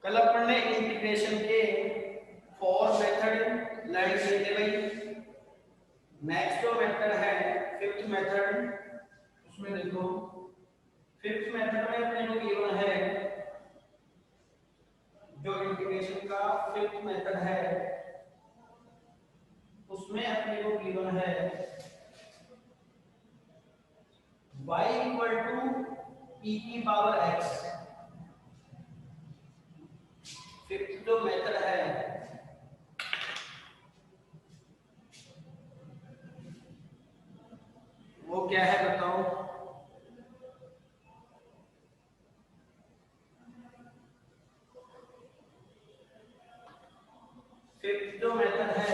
कल अपन ने इंटीग्रेशन के 4 मेथड लर्न किए थे भाई। नेक्स्ट जो मेथड है फिफ्थ मेथड, उसमें देखो फिफ्थ मेथड में अपने को गिवन है, जो इंटीग्रेशन का फिफ्थ मेथड है उसमें अपने को गिवन है y इक्वल टू e की पावर x। फिफ्थ जो मेथड है वो क्या है बताओ। फिफ्थ जो मेथड है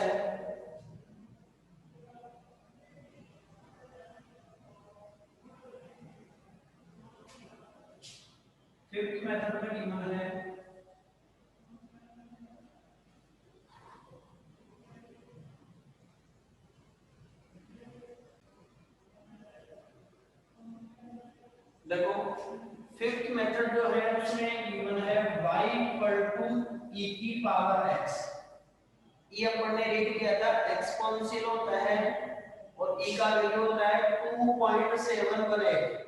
फिफ्थ मेथड में गिवन है देखो फिफ्थ मेथड जो है उसमें गिवन है y इक्वल टू e की पावर x। ये अपन ने रीड किया था एक्सपोनेंशियल होता है और e का वैल्यू होता है 2.718।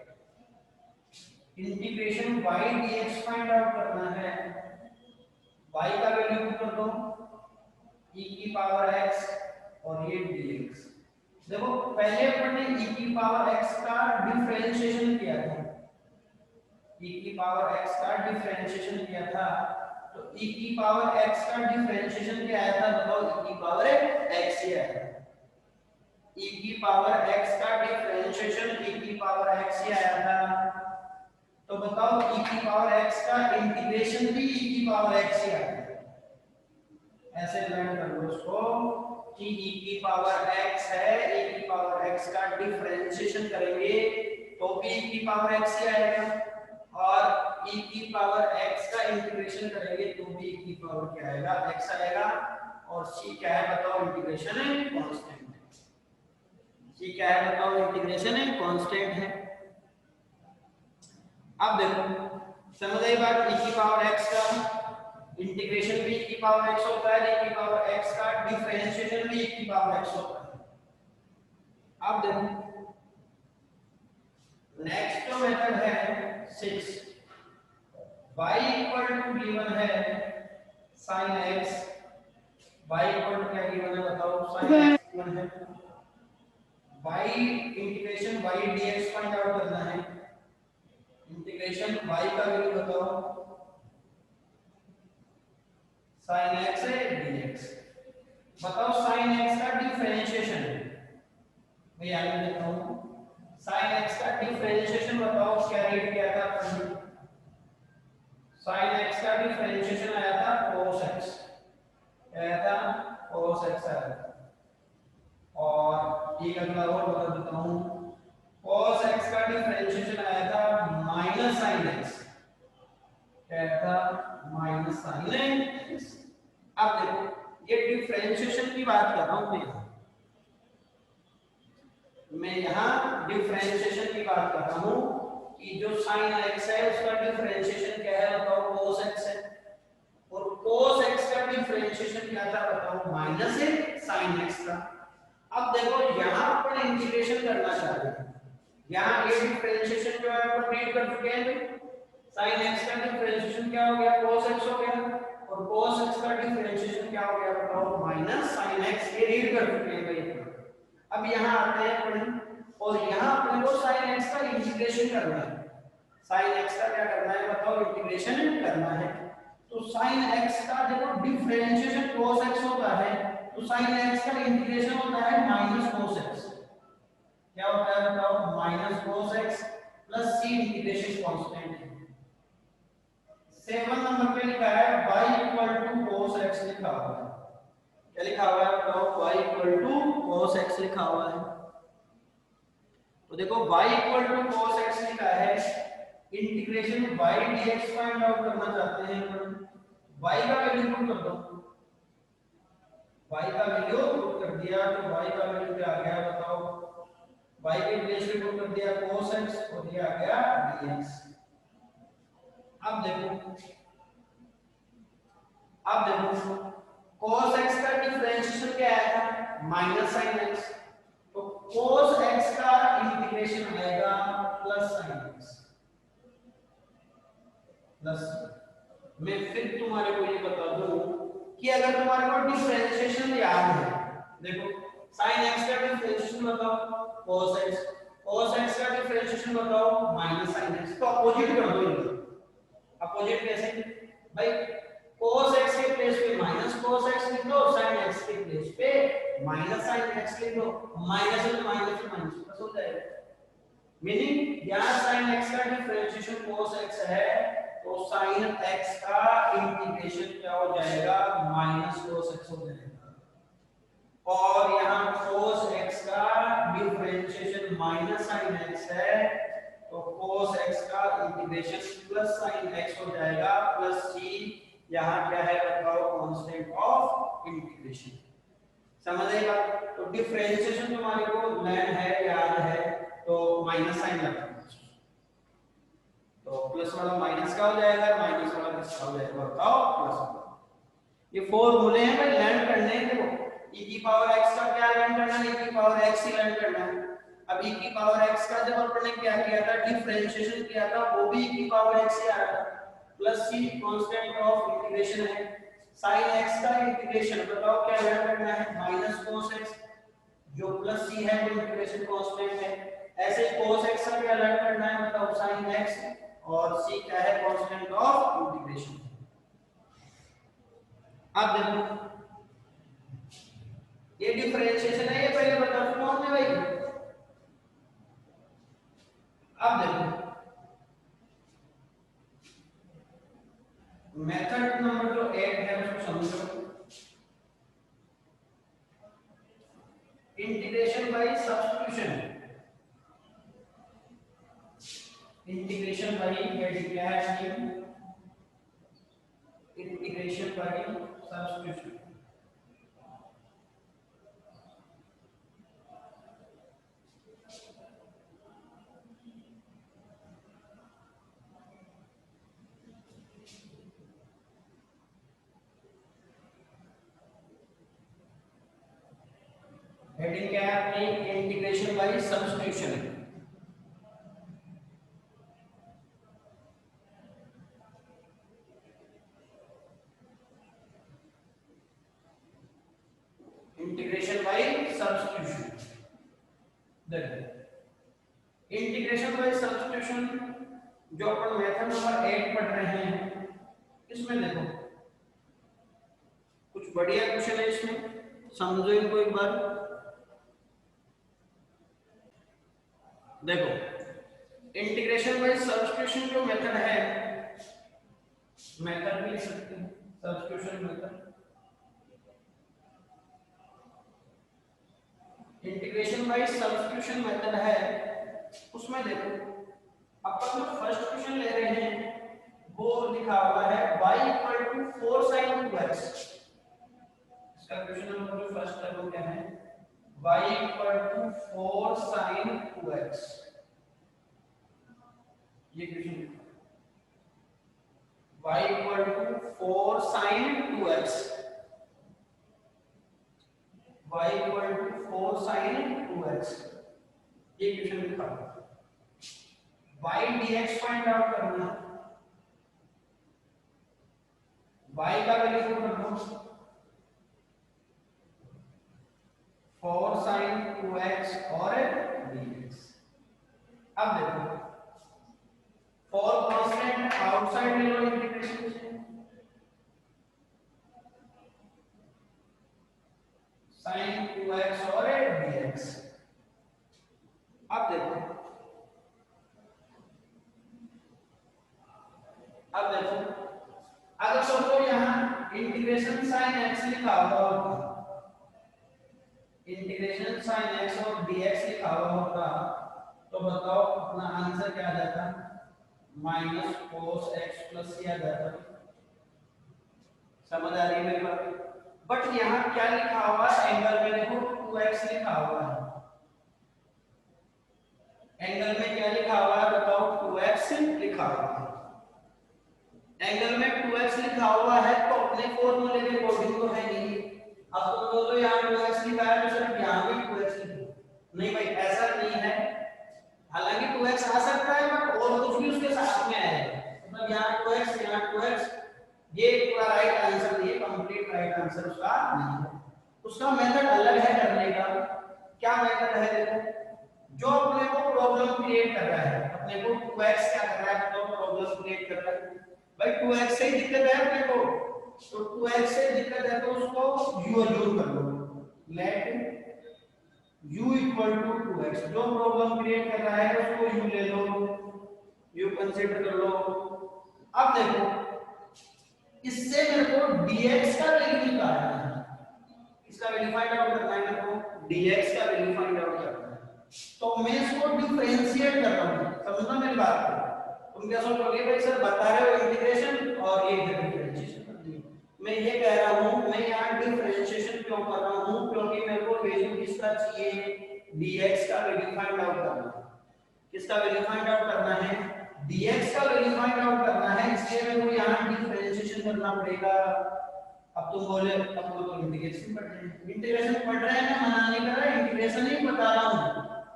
Integration y dx find out करना है। y का वैल्यू पुट कर दो e की पावर x और ये dx। देखो पहले अपन ने e की पावर x का डिफरेंशिएशन किया था, e की पावर x का डिफरेंशिएशन किया था। तो e की पावर x का डिफरेंशिएशन क्या आया था बताओ। e की पावर x ही आया था। e की पावर x का डिफरेंशिएशन e की पावर x ही आया था। तो बताओ e की पावर x का इंटीग्रेशन भी e की पावर x ही आया था। ऐसे लर्न कर लो उसको कि e की पावर x है, e की पावर x का डिफरेंशिएशन करेंगे तो भी e की पावर x ही आएगा और e की पावर x का इंटीग्रेशन करेंगे तो भी e की पावर क्या आएगा x आएगा। और c क्या है बताओ इंटीग्रेशन है कांस्टेंट है। c क्या है बताओ इंटीग्रेशन है कांस्टेंट है। अब देखो समझ आई बात। e की पावर x का इंटीग्रेशन भी e की पावर x होता है, e की पावर x का डिफरेंशिएशन भी e की पावर x होता है। अब देखो नेक्स्ट जो मेथड है 6, y इक्वल टू गिवन है sin x। y equal to क्या गिवन है बताओ sin x गिवन है। y integration y dx find out करना है। इंटीग्रेशन y का वैल्यू बताओ sin x है dx। बताओ sin x का डिफरेंशिएशन मैं याद देता हूं। sin x का डिफरेंशिएशन बताओ क्या रीड किया था अपन। sin x का डिफरेंशिएशन आया था cos x, आया था cos x आया था। और एक अगला और बता देता हूं cos x का डिफरेंशिएशन आया था माइनस sin x, आया था माइनस sin x। अब देखो ये डिफरेंशिएशन की बात कर रहा हूं मैं यहाँ डिफरेंशिएशन की बात कर रहा हूँ कि जो sin x है उसका डिफरेंशिएशन क्या है बताओ cos x है और cos x का डिफरेंशिएशन क्या था बताओ माइनस है sin x का। अब देखो यहाँ अपन इंटीग्रेशन करना चाह रहे हैं। यहाँ ये डिफरेंशिएशन जो है अपन रीड कर चुके हैं। sin x का डिफरेंशिएशन क्या हो गया cos x हो गया और cos x का डिफरेंशिएशन क्या हो गया बताओ माइनस sin x। ये रीड कर चुके हैं भाई। अब यहाँ आते हैं अपन और यहाँ अपने को sin x का इंटीग्रेशन करना है। sin x का क्या करना है बताओ इंटीग्रेशन करना है। तो sin x का देखो डिफरेंशिएशन cos x होता है तो sin x का इंटीग्रेशन होता है माइनस cos x। क्या होता है बताओ minus cos x plus c integration constant है। 7 नंबर पे लिखा है y equal to cos x लिखा हुआ है। क्या लिखा हुआ है बताओ y equal to cos x लिखा हुआ है। तो देखो y equal to cos x लिखा है। Integration y dx find out करना चाहते हैं अपन। y का वैल्यू पुट कर दो। y का वैल्यू पुट कर दिया तो y का वैल्यू क्या आ गया बताओ। y के प्लेस पे पुट कर दिया cos x और ये आ गया dx। अब देखो अब देखो cos x का डिफरेंशिएशन क्या आया था माइनस साइन x, तो cos x का इंटीग्रेशन आएगा प्लस साइन x प्लस। मैं फिर तुम्हारे को ये बता दूं कि अगर तुम्हारे को डिफरेंशिएशन याद है, देखो sin x का डिफरेंशिएशन बताओ cos x, cos x का डिफरेंशिएशन बताओ माइनस sin x, तो अपोजिट कर दो इनको। अपोजिट कैसे भाई, cos x के प्लेस पे माइनस cos x लिख दो, sin x के प्लेस पे माइनस sin x लिख दो, माइनस में माइनस में माइनस बस हो जाएगा। मीनिंग यहाँ sin x का डिफरेंशिएशन cos x है, तो sin x का इंटीग्रेशन क्या हो जाएगा माइनस cos x हो जाएगा, और यहाँ cos x का डिफरेंशिएशन माइनस sin x है, तो cos x का इंटीग्रेशन प्लस sin x हो जाएगा प्लस c, यहाँ क्या है बताओ कांस्टेंट ऑफ इंटीग्रेशन। समझ आई बात? तो डिफरेंशिएशन तुम्हारे को लर्न है, याद है, तो माइनस साइन लगा, तो प्लस वाला माइनस का हो जाएगा, माइनस वाला प्लस का हो जाएगा, बताओ प्लस। ये फॉर्मूले हैं भाई, लर्न करने हैं। देखो e की पावर x का क्या लर्न करना है, e की पावर x ही लर्न करना है। अब e की पावर x का जब अपन ने क्या किया था, डिफरेंशिएशन किया था, वो भी e की पावर x ही आ रहा था, plus c constant of integration है। sin x का इंटीग्रेशन बताओ क्या लर्न करना है, माइनस cos x, जो प्लस c है वो इंटीग्रेशन कांस्टेंट है। ऐसे cos x का क्या लर्न करना है बताओ sin x, और c क्या है कांस्टेंट ऑफ इंटीग्रेशन। अब देखो ये डिफरेंशिएशन है, ये पहले बता कौन है भाई। अब देखो मेथड नंबर जो 8 है उसको समझो, integration by substitution. Integration by क्या है, इंटीग्रेशन बाय सब्स्टिट्यूशन। हेडिंग क्या है अपनी, integration by substitution. Integration by substitution. देखो इंटीग्रेशन बाय सब्स्टिट्यूशन जो अपन मेथड नंबर 8 पढ़ रहे हैं, इसमें देखो कुछ बढ़िया क्वेश्चन है, इसमें समझो इनको एक बार। देखो इंटीग्रेशन बाय सब्स्टिट्यूशन जो मेथड है, मेथड भी लिख सकते हैं substitution method. Integration by substitution method है, उसमें देखो अपन जो फर्स्ट क्वेश्चन ले रहे हैं वो लिखा हुआ है y equal to 4 sin 2x। इसका क्वेश्चन नंबर जो फर्स्ट है वो क्या है, y equal to 4 sin 2x। ये question y equal to 4 sin 2x, y equal to 4 sin 2x, ये क्वेश्चन लिखा हुआ है। y dx फाइंड आउट करना है, y का वैल्यू कर दो 4 sin 2x और dx। अब देखो 4 कांस्टेंट आउटसाइड ले लो इंटीग्रेशन से, sin 2x और dx। अब देखो अगर सोचो यहाँ इंटीग्रेशन sin x लिखा हुआ होता, इंटीग्रेशन sin x और dx लिखा हुआ होता, तो बताओ अपना आंसर क्या आ जाता, minus cos x plus c आ जाता। समझ आ रही है मेरी बात? बट यहाँ क्या लिखा हुआ है, एंगल में देखो 2x लिखा हुआ है, एंगल में क्या लिखा हुआ है बताओ, 2x लिखा हुआ है। एंगल में 2x लिखा हुआ है तो अपने फॉर्मूले के अकॉर्डिंग तो है नहीं। अब तुम बोलो यहाँ 2x लिखा है तो सिर्फ यहाँ भी 2x लिखो, नहीं भाई ऐसा नहीं है। हालांकि 2x आ सकता है बट और कुछ भी उसके साथ में आएगा, मतलब यहाँ 2x यहाँ 2x, ये पूरा राइट आंसर नहीं है, कंप्लीट राइट आंसर उसका नहीं है। उसका मेथड अलग है करने का। क्या मेथड है देखो, जो अपने को प्रॉब्लम क्रिएट कर रहा है, अपने को 2x क्या कर रहा है तो प्रॉब्लम क्रिएट कर रहा है भाई, 2x से ही दिक्कत है अपने को, तो 2x से दिक्कत है तो उसको u यूज कर लो, let u equal to 2x। जो प्रॉब्लम क्रिएट कर रहा है उसको u ले लो, u कंसीडर कर लो। अब देखो इससे मेरे को dx का वैल्यू निकालना है, इसका वैल्यू फाइंड आउट करना है मेरे को, dx का वैल्यू फाइंड आउट करना है, तो मैं इसको डिफरेंशिएट कर रहा हूं। समझना मेरी बात को, तुम क्या सोच रहे हो भाई सर बता रहे हो इंटीग्रेशन और ये डिफरेंशिएशन, मैं ये कह रहा हूं मैं यहां डिफरेंशिएशन क्यों कर रहा हूं, क्योंकि मेरे को वैल्यू किसका चाहिए, dx का वैल्यू फाइंड आउट करना है। किसका वैल्यू फाइंड आउट करना है, dx का वैल्यू फाइंड आउट करना है, इसलिए मेरे को यहां डिफरेंशिएशन करना पड़ेगा। अब तुम बोले अब तो इंटीग्रेशन पढ़ रहे हैं, इंटीग्रेशन पढ़ रहे हैं, मैं मना नहीं कर रहा, इंटीग्रेशन ही बता रहा हूं,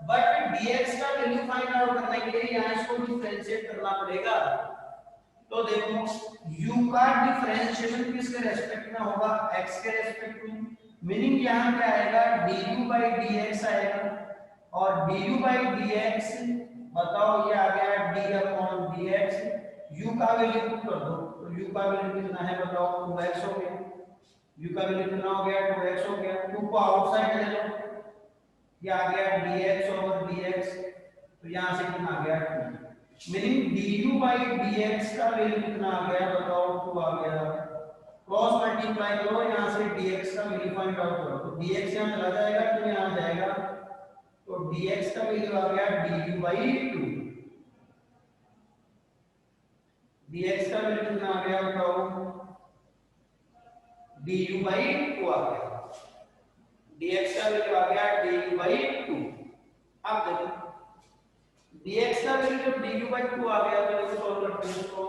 बट dx का वैल्यू फाइंड आउट करने के लिए यहां इसको डिफरेंशिएट करना पड़ेगा। तो देखो u का डिफरेंशिएशन किसके रेस्पेक्ट में होगा, x के रेस्पेक्ट में, मीनिंग यहां क्या आएगा du/dx आएगा, और du/dx बताओ ये आ गया d/dx, u का वैल्यू पुट कर दो, तो u का वैल्यू कितना है बताओ, 2x हो गया, u का वैल्यू कितना हो गया, 2x हो गया, 2 को आउटसाइड ले लो, ये आ गया dx/dx, तो यहां से कितना आ गया 2, मीनिंग du/dx का वैल्यू कितना आ गया बताओ, 2 आ गया। क्रॉस मल्टीप्लाई करो, यहां से dx का वैल्यू फाइंड आउट करो, तो dx यहां चला जाएगा तो यहां जाएगा, तो dx का वैल्यू आ गया du/2, dx का वैल्यू कितना आ गया बताओ, du/2 आ गया, dx का वैल्यू आ गया du/2। अब देखो dx का वैल्यू जब du/2 आ गया तो इसको सॉल्व करते हैं, इसको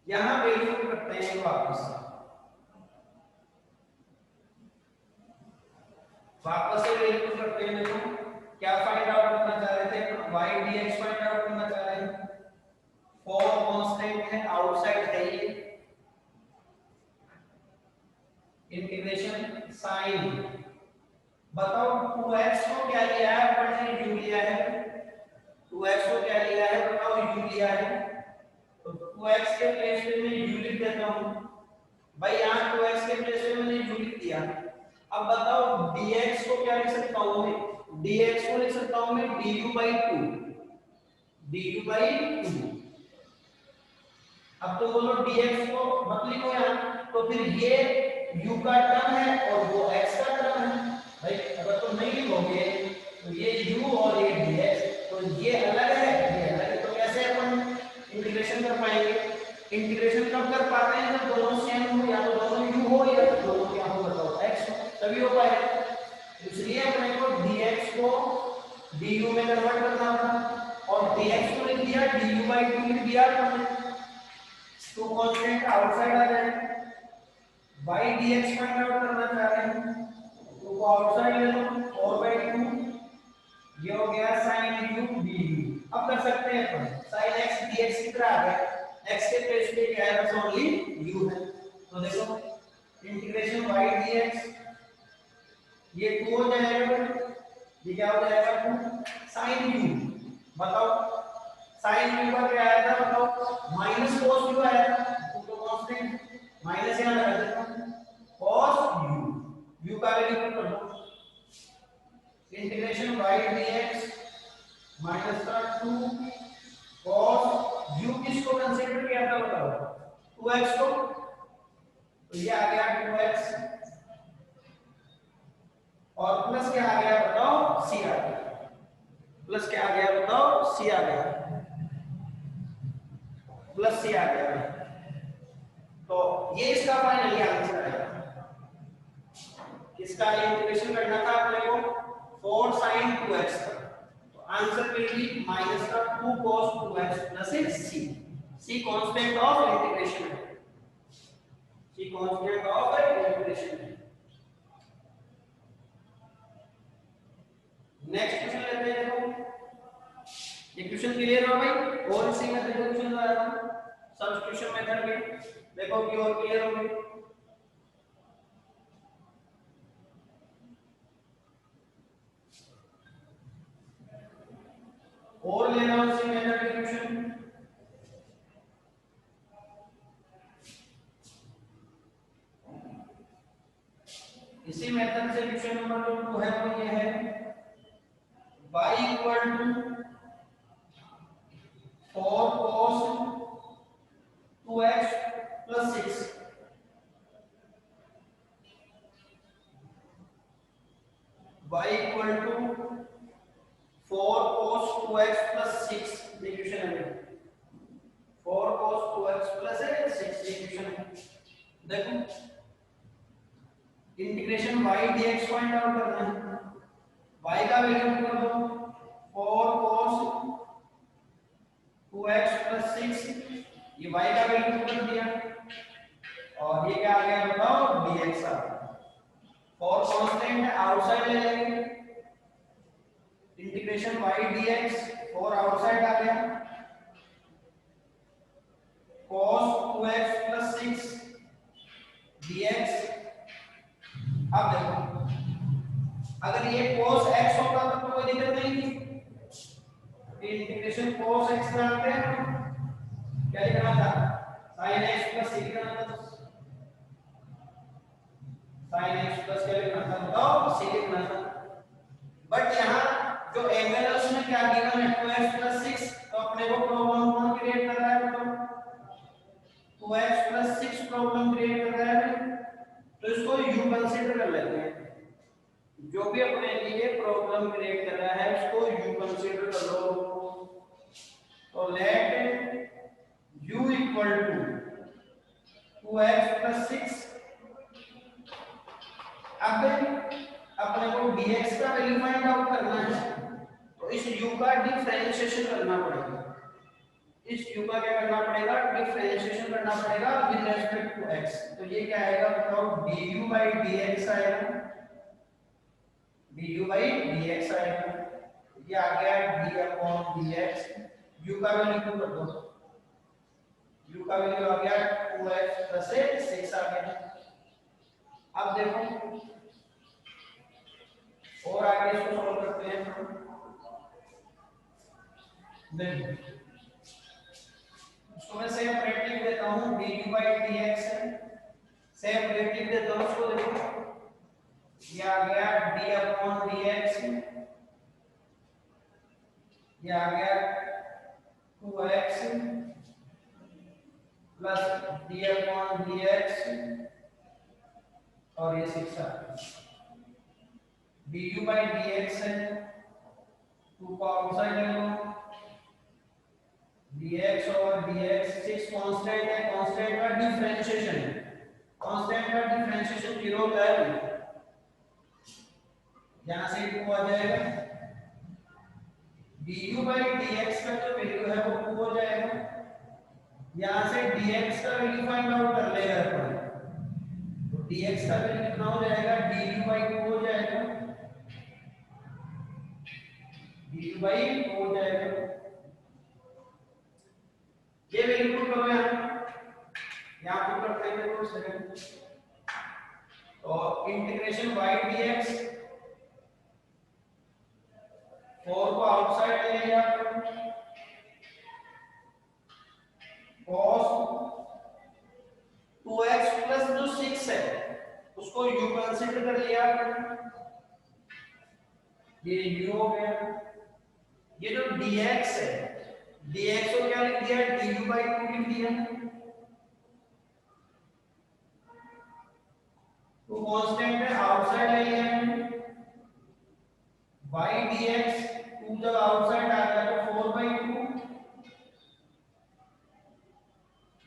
यहां वैल्यू करते हैं वापस से वैल्यू करते हैं। देखो क्या फाइंड आउट करना चाह रहे थे, y dx फाइंड आउट करना चाह रहे हैं, 4 कांस्टेंट है, आउटसाइड है ये, इंटीग्रेशन साइन, बताओ 2x को क्या लिया है, अपन ने u लिया है, 2x को क्या लिया है बताओ, u लिया है, तो 2x के प्लेस पे मैं u लिख देता हूं भाई, यहां 2x के प्लेस पे मैंने u लिख दिया। अब बताओ dx को क्या लिख सकता हूं मैं, dx को लिख सकता हूं मैं du/2, du/2। अब तो बोलो dx को मत लिखो यहां, तो फिर ये u का टर्म है और वो x का टर्म है भाई, अगर तुम नहीं लिखोगे तो ये u और ये dx, तो ये अलग है ये अलग है, तो कैसे अपन इंटीग्रेशन कर पाएंगे, इंटीग्रेशन कब कर पाते हैं जब दोनों सेम हो, या तो दोनों u हो या तो दोनों क्या हो बताओ x हो, तभी हो पाएगा। इसलिए अपने को dx को du में कन्वर्ट करना होगा, और dx को लिख दिया du/2 लिख दिया, तो कांस्टेंट आउटसाइड आ जाएगा, y dx फाइंड आउट करना चाह रहे हैं तो वो आउटसाइड ले लो, 4/2, ये हो गया sin u du। अब कर सकते हैं अपन sin x dx कितना आ गया, x के प्लेस पे क्या है, बस ओनली u है, तो देखो इंटीग्रेशन y dx, ये 2 हो जाएगा, ये क्या हो जाएगा 2 sin u, बताओ sin u का क्या आया था बताओ, माइनस cos u आया था, तो कांस्टेंट माइनस यहां लगा देता हूं, cos u का वैल्यू पुट कर दो, इंटीग्रेशन y dx माइनस का 2 cos u, किसको कंसीडर किया था बताओ, 2x को, तो ये आ गया 2x, और प्लस क्या आ गया बताओ, c आ गया, प्लस क्या आ गया बताओ, c आ गया, प्लस c आ गया, तो ये इसका फाइनली आंसर है। किसका इंटीग्रेशन करना था अपने को, 4 sin 2x का, तो आंसर विल बी माइनस का 2 cos 2x plus c। c constant of integration है, c कांस्टेंट ऑफ इंटीग्रेशन है। नेक्स्ट क्वेश्चन लेते हैं। देखो ये क्वेश्चन क्लियर हो भाई, और इसी में देखो क्वेश्चन आ रहा है सब्स्टिट्यूशन मेथड में, देखो कि और क्लियर हो गई। और लेना उसी मेथड के क्वेश्चन। इसी मेथड से क्वेश्चन नंबर 2 है वो ये है y equal to 4 cos 2x plus 6। y equal to 4 cos 2x plus 6 ये क्वेश्चन है। 4 cos 2x प्लस 6 ये क्वेश्चन है। देखो integration y dx find out करना है। y का वैल्यू कर दो 4 cos 2x प्लस 6, ये y का वैल्यू कर दिया और ये क्या आ गया बताओ dx आ गया। और कांस्टेंट है आउटसाइड ले लेंगे, इंटीग्रेशन y dx और आउटसाइड आ गया cos 2x प्लस 6 dx। अब देखो अगर ये cos x होता तो कोई दिक्कत नहीं थी, इंटीग्रेशन cos x करते हैं क्या लिखना था sin x प्लस c लिखना था, sin x प्लस क्या लिखना था बताओ c लिखना था। बट यहाँ जो एंगल है उसमें क्या गिवन है 2x प्लस 6, तो अपने को प्रॉब्लम कौन क्रिएट कर रहा है बताओ 2x प्लस 6 प्रॉब्लम क्रिएट कर रहा है। तो इसको u कंसीडर कर लेते हैं, जो भी अपने लिए प्रॉब्लम क्रिएट कर रहा है उसको u कंसीडर कर लो। तो let u equal to 2x plus 6। अब अपने को dx का वैल्यू फाइंड आउट करना है, तो इस u का डिफरेंशिएशन करना पड़ेगा। इस u का क्या करना पड़ेगा डिफरेंशिएशन करना पड़ेगा विद रेस्पेक्ट टू x। तो ये क्या आएगा बताओ du by dx आएगा, du by dx आएगा, ये आ गया d upon dx। u का वैल्यू कर दो, u का वैल्यू आ गया 2x प्लस 6 आ गया। अब देखो और आगे इसको सॉल्व करते हैं। देखो इसको मैं सेपरेट लिख देता हूं du by dx है, सेपरेट लिख देता हूं इसको। देखो ये आ गया d upon dx, ये आ गया 2x plus d upon dx और ये 6 आ गया। du by dx है 2 को आउटसाइड ले लो, dx और dx 6 कांस्टेंट है, कांस्टेंट का डिफरेंशिएशन है, कांस्टेंट का डिफरेंशिएशन 0 का है, यहां से 2 आ जाएगा। du by dx का जो वैल्यू है वो 2 हो जाएगा, यहां से dx का वैल्यू फाइंड आउट कर लेगा अपन। तो dx का वैल्यू कितना हो जाएगा du by 2 हो जाएगा, du by 2 हो जाएगा। ये वैल्यू पुट करो यहां पुट करते हैं तो सेकंड। तो इंटीग्रेशन y dx 4 को आउटसाइड ले लिया, cos 2x प्लस जो 6 है उसको u कंसीडर कर लिया, ये u हो गया। ये जो dx है dx को क्या लिख दिया du by 2 लिख दिया, तो कांस्टेंट है आउटसाइड ले लिया y dx 2 जब आउटसाइड आ गया तो 4 by 2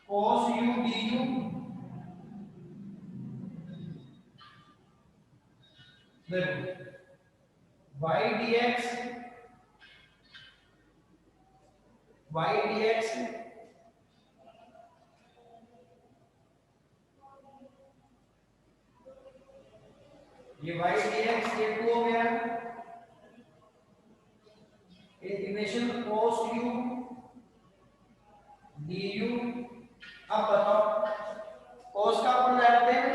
cos u du देखो y dx y dx ये y dx ये 2 हो गया इंटीग्रेशन cos u du। अब बताओ cos का अपन जानते हैं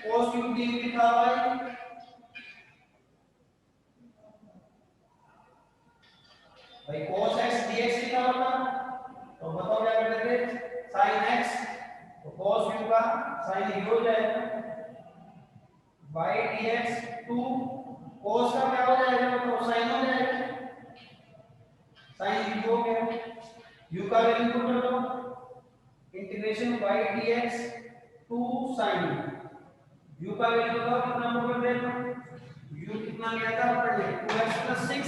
cos u du लिखा हुआ है भाई cos x dx लिखा हुआ था तो बताओ क्या कर देते sin x तो cos u का sin u हो जाएगा y dx 2 cos का क्या हो जाएगा तो sin हो जाएगा sin u हो गया u का वैल्यू पुट कर दो integration y dx 2 sin u का वैल्यू बताओ कितना पुट कर देना u कितना लिया था अपन ने 2x 6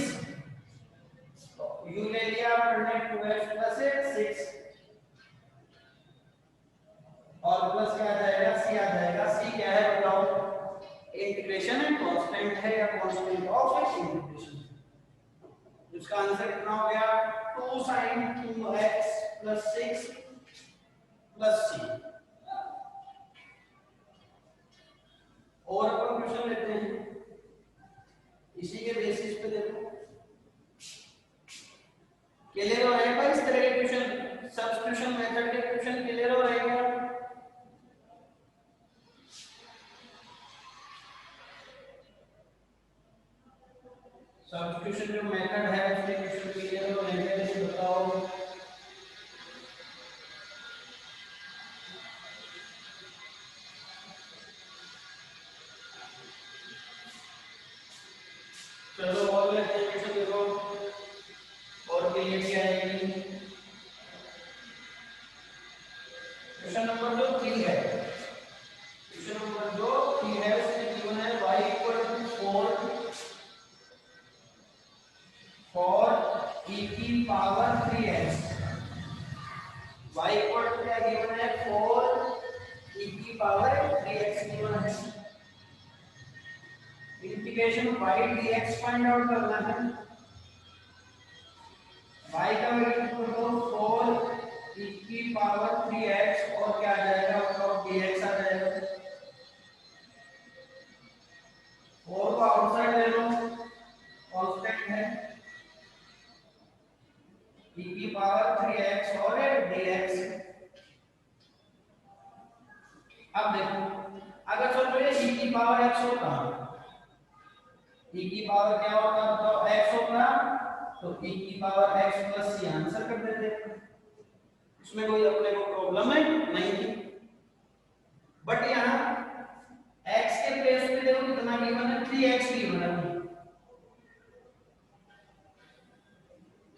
तो u ले लिया अपन ने 2x 6 और प्लस क्या आ जाएगा c आ जाएगा c क्या है बताओ इंटीग्रेशन है कांस्टेंट है या कांस्टेंट ऑफ इंटीग्रेशन इसका आंसर कितना हो गया 2 sin 2x 6 c और अपन क्वेश्चन लेते हैं इसी के बेसिस पे देखो क्लियर हो रहेगा इस तरह के क्वेश्चन सब्स्टिट्यूशन मेथड के क्वेश्चन क्लियर हो रहेगा सब्स्टिट्यूशन जो मेथड है उसके क्वेश्चन क्लियर हो रहेंगे बताओ चलो और लेते हैं क्वेश्चन देखो और क्लियर क्या आएगी क्वेश्चन नंबर 3 है क्वेश्चन नंबर 3 है उसमें गिवन है y = 4 e की पावर 3x y = क्या गिवन है 4 e की पावर 3x गिवन है integration y dx find out करना है y का वैल्यू तो 4 e की पावर 3x और क्या आ जाएगा मतलब dx आ जाएगा 4 को आउटसाइड ले लो कांस्टेंट है e की पावर 3x और dx अब देखो अगर सोचो ये e की पावर x होता e की पावर क्या होता तो x होता तो e की power x plus c answer कर देते इसमें कोई अपने को प्रॉब्लम है नहीं थी बट यहाँ x के प्लेस पे देखो कितना गिवन है 3x गिवन है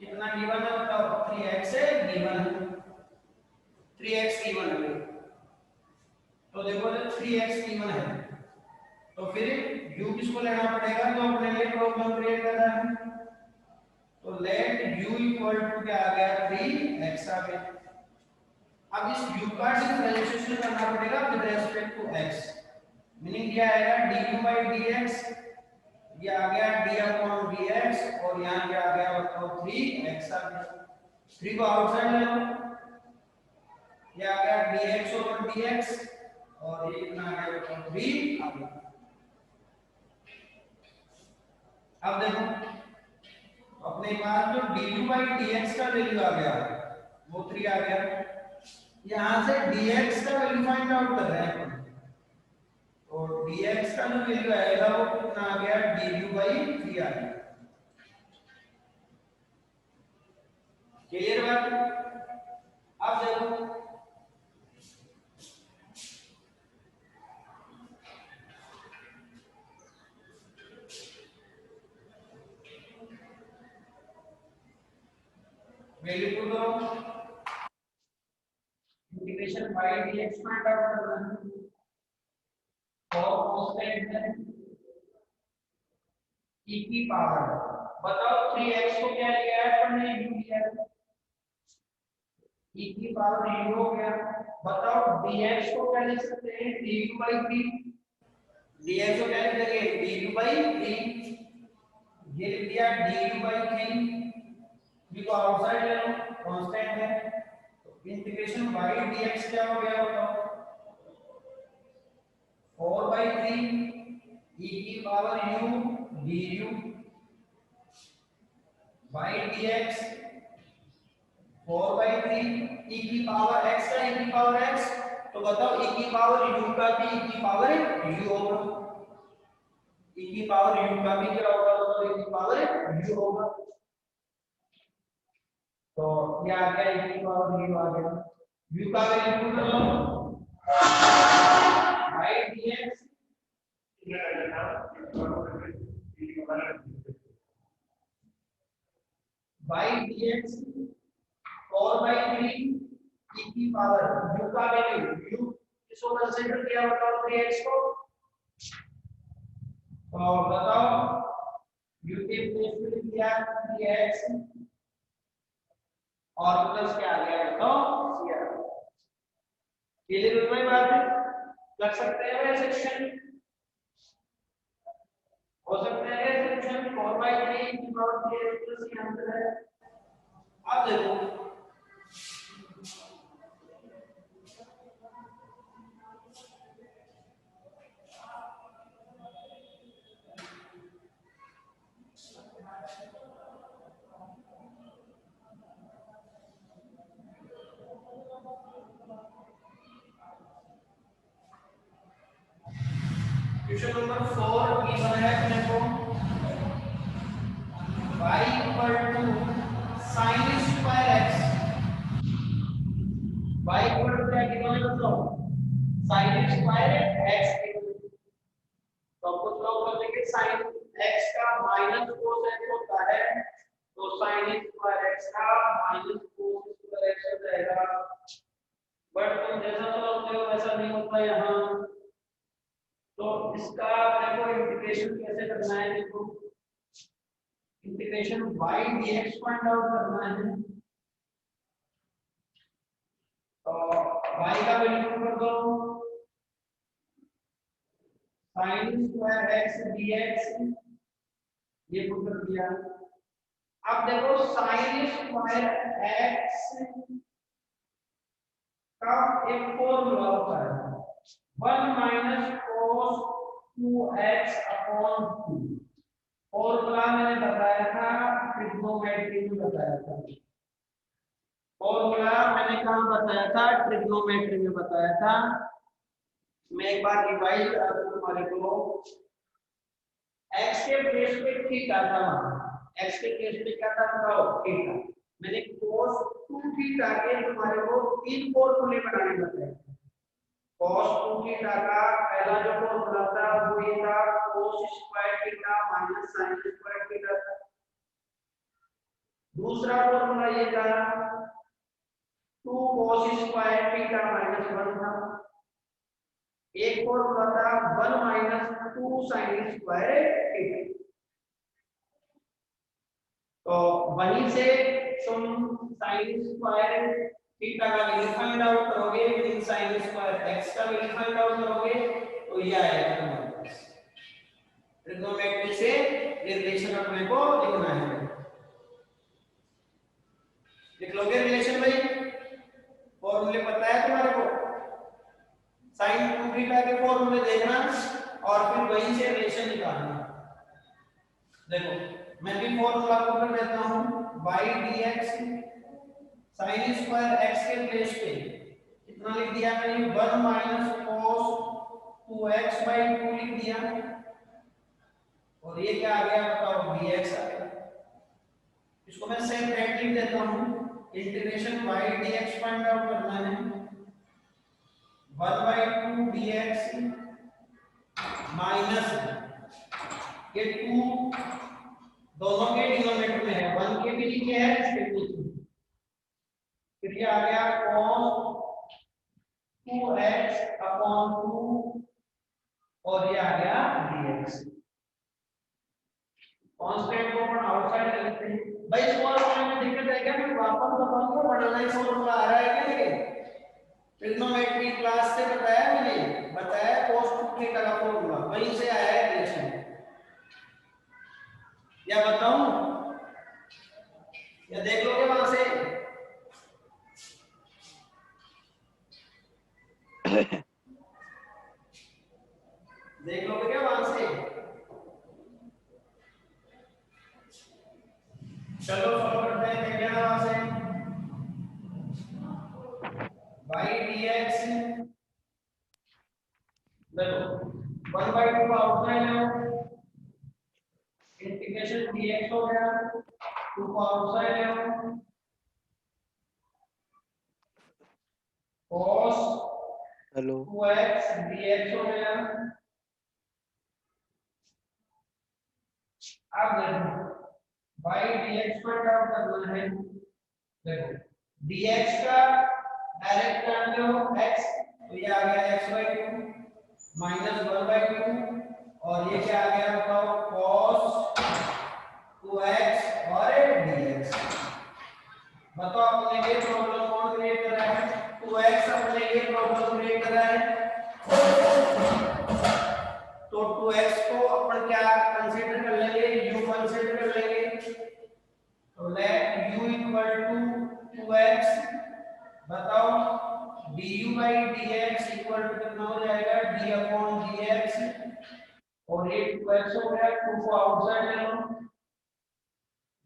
कितना गिवन है बताओ 3x है गिवन है 3x गिवन है तो देखो 3x गिवन है तो फिर u किसको लेना पड़ेगा तो अपने लिए प्रॉब्लम क्रिएट करना है तो लेट u इक्वल टू क्या आ गया 3x आ गया अब इस u का डिफरेंशिएशन करना पड़ेगा with respect to x meaning क्या आएगा du dx ये आ गया d/dx और यहां क्या आ गया बताओ 3x आ गया 3 को आउटसाइड ले लो ये आ गया dx/dx और ये कितना आ गया बताओ 3 आ गया अब देखो अपने पास जो du/dx का वैल्यू आ गया वो 3 आ गया यहां से dx का वैल्यू फाइंड आउट कर रहे हैं और dx का जो वैल्यू आएगा वो कितना आ गया du/3 आ गया क्लियर बात अब देखो वैल्यू पुट करो integration y dx find out करना है और कांस्टेंट है e की पावर बताओ 3x को क्या लिया है अपन ने u लिया है e की पावर u हो गया बताओ dx को क्या लिख सकते हैं du/3 dx को क्या लिखेंगे du/3 ये लिख दिया du/3 भी को आउटसाइड ले लो कांस्टेंट वाई dx क्या हो गया बताओ 4/3 e की power u du y dx 4/3 e की पावर x का e की पावर x तो बताओ e की पावर u का भी e की पावर u होगा e की पावर u का भी क्या होगा बताओ e की पावर u होगा तो ये आ गया e की पावर u आ गया u का वैल्यू कर लो y dx y dx 4/3 e की पावर u का वैल्यू u किसको कंसीडर किया बताओ 3x को तो बताओ u के प्लेस पे लिख दिया 3x और प्लस क्या आ गया बताओ c आ गया क्लियर हो गई बात है लग सकते हैं ये सेक्शन हो सकते हैं ये सेक्शन 4/3 की power 3x plus c answer है अब देखो क्वेश्चन नंबर 4 गिवन है अपने को y equal to sin square x y equal to क्या गिवन है बताओ sin स्क्वायर x तो कुछ लोग बोलेंगे sin x का माइनस cos x होता है तो sin स्क्वायर x का माइनस cos स्क्वायर x हो जाएगा बट तुम जैसा सोचते हो वैसा नहीं होता यहाँ तो इसका अपने को इंटीग्रेशन कैसे करना है देखो integration y dx find out करना है तो y का वैल्यू कर दो sin स्क्वायर x dx ये पुट कर दिया अब देखो sin स्क्वायर x का एक फॉर्मूला होता है 1 minus cos 2x upon 2 formula मैंने बताया था ट्रिग्नोमेट्री में बताया था फॉर्मूला मैंने कहाँ बताया था ट्रिग्नोमेट्री में बताया था मैं एक बार रिवाइज करा दूं तुम्हारे को x के प्लेस पे थीटा था x के प्लेस पे क्या था बताओ थीटा मैंने cos 2 थीटा के तुम्हारे को तीन फॉर्मूले बनाने बताए cos 2 थीटा का पहला जो फॉर्मूला था वो ये था cos square theta minus sin square theta था दूसरा फॉर्मूला ये था 2 cos स्क्वायर थीटा माइनस 1 था एक फॉर्मूला था 1 माइनस 2 sin स्क्वायर थीटा तो वहीं से तुम sin स्क्वायर थीटा का वैल्यू फाइंड आउट करोगे फिर sin स्क्वायर x का वैल्यू फाइंड आउट करोगे तो ये आएगा तुम्हारे पास ट्रिग्नोमेट्री से ये रिलेशन अपने को लिखना है लिख लोगे रिलेशन भाई फॉर्मूले पता है तुम्हारे को sin 2 थीटा के फॉर्मूले देखना और फिर वहीं से रिलेशन निकालना देखो मैं भी फॉर्मूला को कर देता हूं y dx sin square x के प्लेस पे कितना लिख दिया मैंने 1 माइनस cos 2x/2 लिख दिया और ये क्या आ गया बताओ dx आ गया इसको मैं सेपरेट लिख देता हूं integration y dx find out करना है 1/2 dx माइनस ये 2 दोनों के डिनोमिनेटर में है 1 के भी नीचे है इसके भी नीचे फिर ये आ गया cos 2x अपॉन 2 और ये आ गया dx कांस्टेंट को अपन आउटसाइड कर लेते हैं भाई इस फॉर्मूले में दिक्कत है क्या मैं वापस बताऊंगा बढ़ाना ही फॉर्मूला आ रहा है क्या लेकिन ट्रिग्नोमेट्री क्लास से बताया मैंने बताया cos 2 थीटा का फॉर्मूला वहीं से आया है रिलेशन या बताऊं या देख लोगे वहां से देख लोगे क्या वहां से? चलो सॉल्व करते हैं। क्या क्या वहां से? y dx देखो 1/2 का आउटसाइड है, इंटीग्रेशन dx हो गया, 2 का आउटसाइड है, cos हेलो 2x dx हो गया। अब देखो y dx पर क्या करना है? देखो dx का डायरेक्ट जानते हो x, तो ये आ गया x/2 माइनस 1/2, और ये क्या आ गया बताओ? cos 2x और dx। बताओ अपने लिए प्रॉब्लम कौन क्रिएट कर रहा है? 2x अपने लिए प्रॉब्लम क्रिएट कर रहा है, तो 2x को अपन क्या कंसीडर कर लेंगे? u कंसीडर कर लेंगे। तो let u equal to 2x। बताओ du by dx equal to कितना हो जाएगा? d अपॉन dx, और ये 2x हो गया, 2 को आउटसाइड ले लो,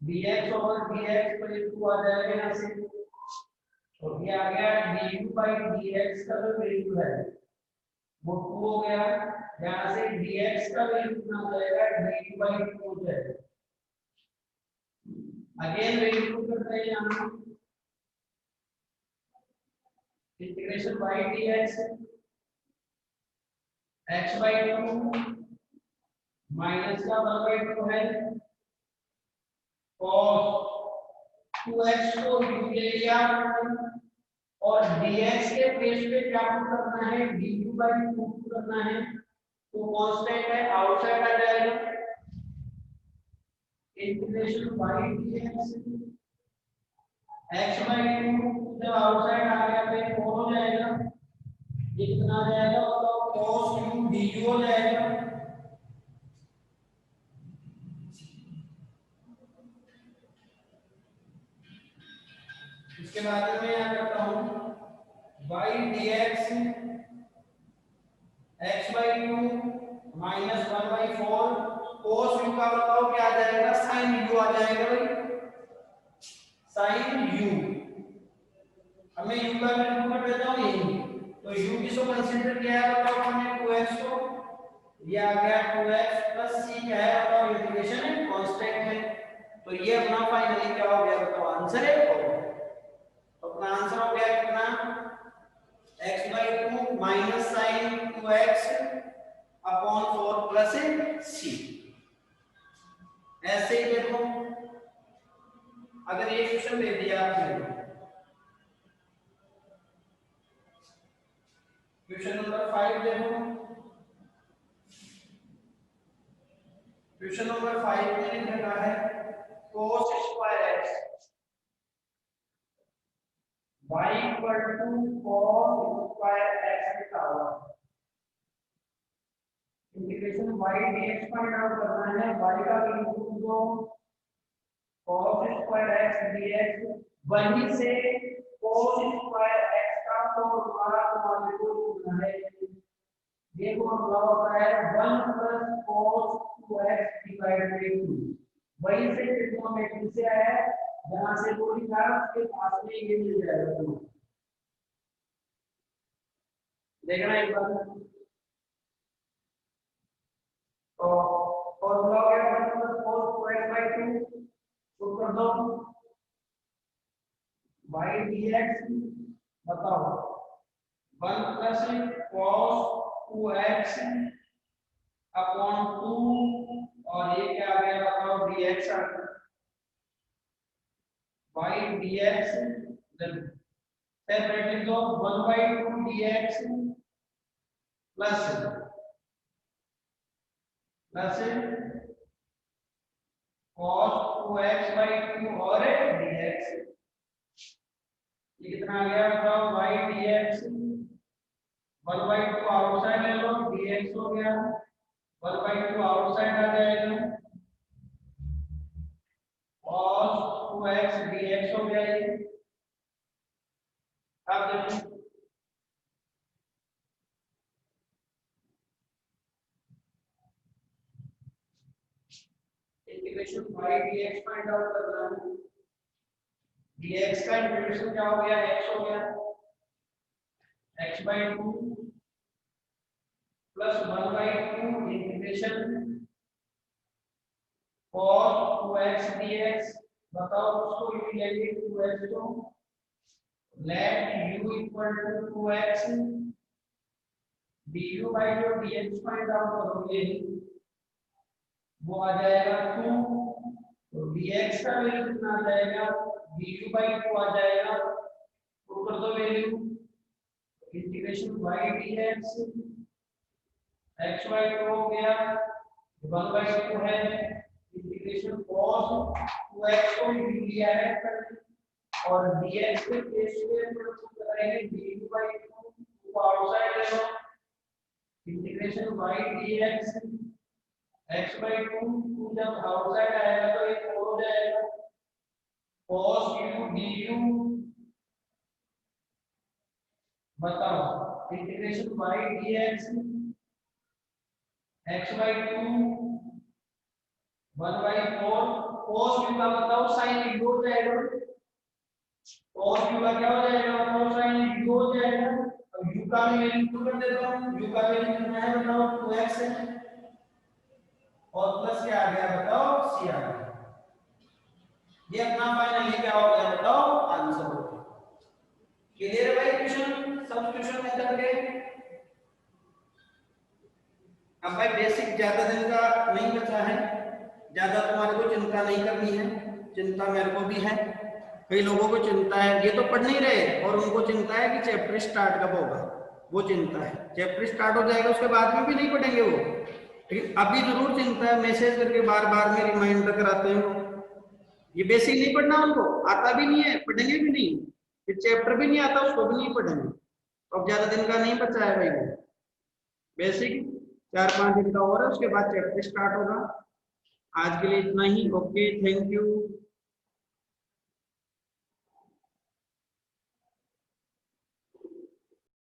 dx ओवर dx पर ये 2 आ जाएगा यहाँ से, तो ये आ गया du by dx का जो वैल्यू है वो 2 हो गया। यहाँ से dx का वैल्यू कितना हो जाएगा? du by 2 हो जाएगा। अगेन वैल्यू पुट करते हैं यहाँ, integration y dx x/2 minus का 1/2 है, cos 2x को u ले लिया, और dx के प्लेस पे क्या पुट करना है? du by 2 पुट करना है, तो कांस्टेंट है आउटसाइड आ जाएगा, इंटीग्रेशन y dx x/2 जब आउटसाइड आ गया तो ये 4 हो जाएगा, ये कितना आ जाएगा? तो cos u du हो जाएगा। इसके बाद में यहाँ करता हूँ y dx x/2 minus 1/4, cos u का बताओ क्या आ जाएगा? sin u आ जाएगा भाई, sin u। अब मैं u का वैल्यू कर देता हूँ यही, तो u किसको कंसीडर किया है बताओ हमने? 2x को, ये आ गया 2x प्लस c क्या है बताओ? इंटीग्रेशन है, कांस्टेंट है, तो ये अपना फाइनली क्या हो गया बताओ? आंसर है। तो अपना आंसर हो गया कितना? x/2 minus sin 2x upon 4 plus c। ऐसे ही देखो अगर ये क्वेश्चन दे दिया आपने, क्वेश्चन नंबर 5 देखो, क्वेश्चन नंबर 5 में लिख रखा है cos square x y equal to cos square x लिखा हुआ, integration y dx find out करना है, y का वैल्यू जो cos स्क्वायर x dx, वहीं से cos स्क्वायर x का फॉर्मूला तुम्हारे को ढूंढना है। ये फॉर्मूला होता है 1 plus cos 2x divided by 2। वहीं से ट्रिग्नोमेट्री से आया है, जहां से वो लिखा है उसके पास में ये मिल जाएगा तुम्हें। देखना एक बार, तो फॉर्मूला क्या है? 1 plus cos 2x bye 2 put कर दो, y dx बताओ 1 प्लस cos 2x अपॉन 2, और ये क्या आ गया बताओ? dx आ गया, y dx सेपरेट दो 1/2 dx plus plus cos 2x by 2 और dx, ये कितना आ गया बताओ? y dx 1/2 आउटसाइड ले लो, dx हो गया 1/2 आउटसाइड आ जाएगा, cos 2x dx हो गया ये। अब देखो integration y dx find out करना है। dx का इंटीग्रेशन क्या हो गया, x हो गया, x/2 plus 1/2 integration cos 2x dx। बताओ उसको यू लेंगे 2x को, let u equal to 2x du by जो dx फाइंड आउट करोगे वो आ जाएगा 2, तो dx का वैल्यू कितना आ जाएगा, du बाई 2 आ जाएगा, पुट कर दो value, integration y dx x/2 हो गया, 1/2 है, इंटीग्रेशन cos 2x को u लिया है और dx के केस में पुट करेंगे du बाई 2 को आउटसाइड ले लो, इंटीग्रेशन y dx x/2 जब आउटसाइड आएगा तो ये 4 हो जाएगा, cos u du। बताओ integration y dx x/2 1/4, cos u का बताओ sin u हो जाएगा, cos u का क्या हो जाएगा बताओ, sin u हो जाएगा। अब u का भी वैल्यू कर देता हूं, u का वैल्यू कितना है बताओ 2x है, और प्लस क्या आ गया बताओ c आ गया। ये अपना फाइनली क्या हो गया बताओ, आंसर हो गया। क्लियर है भाई क्वेश्चन सब्स्टिट्यूशन मेथड के। अब भाई बेसिक ज्यादा दिन का नहीं बचा है, ज्यादा तुम्हारे को चिंता नहीं करनी है, चिंता मेरे को भी है, कई लोगों को चिंता है, ये तो पढ़ नहीं रहे और उनको चिंता है कि चैप्टर स्टार्ट कब होगा, वो चिंता है। चैप्टर स्टार्ट हो जाएगा उसके बाद में भी नहीं पढ़ेंगे वो, लेकिन अभी जरूर चिंता है, मैसेज करके बार बार में रिमाइंडर कराते हैं। ये बेसिक नहीं पढ़ना उनको, आता भी नहीं है, पढ़ेंगे भी नहीं, फिर चैप्टर भी नहीं आता उसको भी नहीं पढ़ेंगे। तो अब ज्यादा दिन का नहीं बचा है भाई, वो बेसिक 4-5 दिन का और है, उसके बाद चैप्टर स्टार्ट होगा। आज के लिए इतना ही, ओके, थैंक यू।